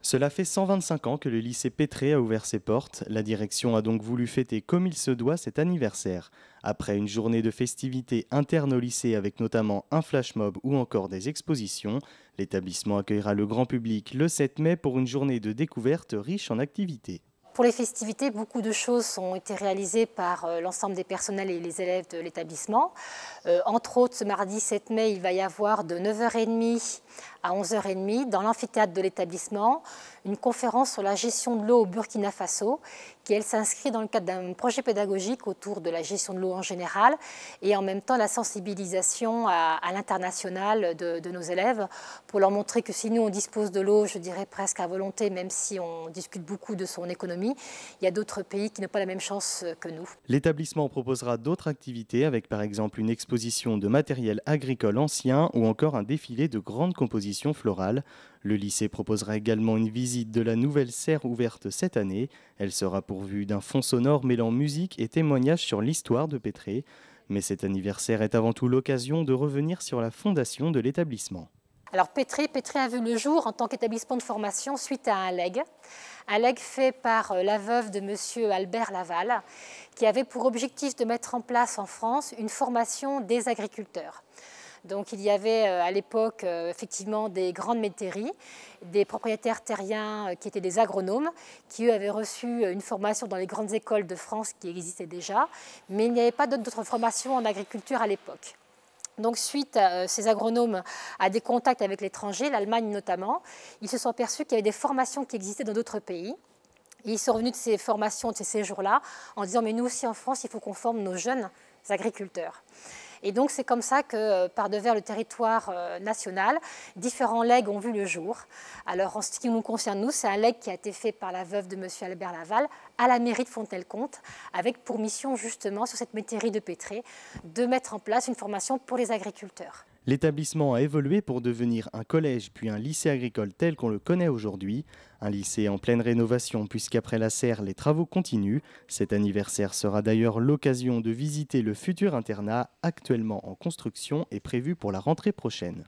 Cela fait 125 ans que le lycée Pétré a ouvert ses portes. La direction a donc voulu fêter comme il se doit cet anniversaire. Après une journée de festivités internes au lycée avec notamment un flash mob ou encore des expositions, l'établissement accueillera le grand public le 7 mai pour une journée de découverte riche en activités. Pour les festivités, beaucoup de choses ont été réalisées par l'ensemble des personnels et les élèves de l'établissement. Entre autres, ce mardi 7 mai, il va y avoir de 9h30 à 11h30 dans l'amphithéâtre de l'établissement une conférence sur la gestion de l'eau au Burkina Faso qui, elle, s'inscrit dans le cadre d'un projet pédagogique autour de la gestion de l'eau en général et en même temps la sensibilisation à l'international de nos élèves pour leur montrer que si nous on dispose de l'eau, je dirais presque à volonté, même si on discute beaucoup de son économie, il y a d'autres pays qui n'ont pas la même chance que nous. L'établissement proposera d'autres activités avec par exemple une exposition de matériel agricole ancien ou encore un défilé de grandes compositions florales. Le lycée proposera également une visite de la nouvelle serre ouverte cette année. Elle sera pourvue d'un fond sonore mêlant musique et témoignages sur l'histoire de Pétré. Mais cet anniversaire est avant tout l'occasion de revenir sur la fondation de l'établissement. Alors Pétré a vu le jour en tant qu'établissement de formation suite à un legs fait par la veuve de M. Albert Laval, qui avait pour objectif de mettre en place en France une formation des agriculteurs. Donc il y avait à l'époque effectivement des grandes métairies, des propriétaires terriens qui étaient des agronomes, qui eux avaient reçu une formation dans les grandes écoles de France qui existaient déjà, mais il n'y avait pas d'autres formations en agriculture à l'époque. Donc suite à ces agronomes à des contacts avec l'étranger, l'Allemagne notamment, ils se sont aperçus qu'il y avait des formations qui existaient dans d'autres pays. Et ils sont revenus de ces formations, de ces séjours-là, en disant mais nous aussi en France, il faut qu'on forme nos jeunes agriculteurs. Et donc c'est comme ça que par devers le territoire national, différents legs ont vu le jour. Alors en ce qui nous concerne, nous, c'est un legs qui a été fait par la veuve de M. Albert Laval à la mairie de Fontenay-le-Comte, avec pour mission justement sur cette métairie de Pétré de mettre en place une formation pour les agriculteurs. L'établissement a évolué pour devenir un collège puis un lycée agricole tel qu'on le connaît aujourd'hui. Un lycée en pleine rénovation puisqu'après la serre, les travaux continuent. Cet anniversaire sera d'ailleurs l'occasion de visiter le futur internat actuellement en construction et prévu pour la rentrée prochaine.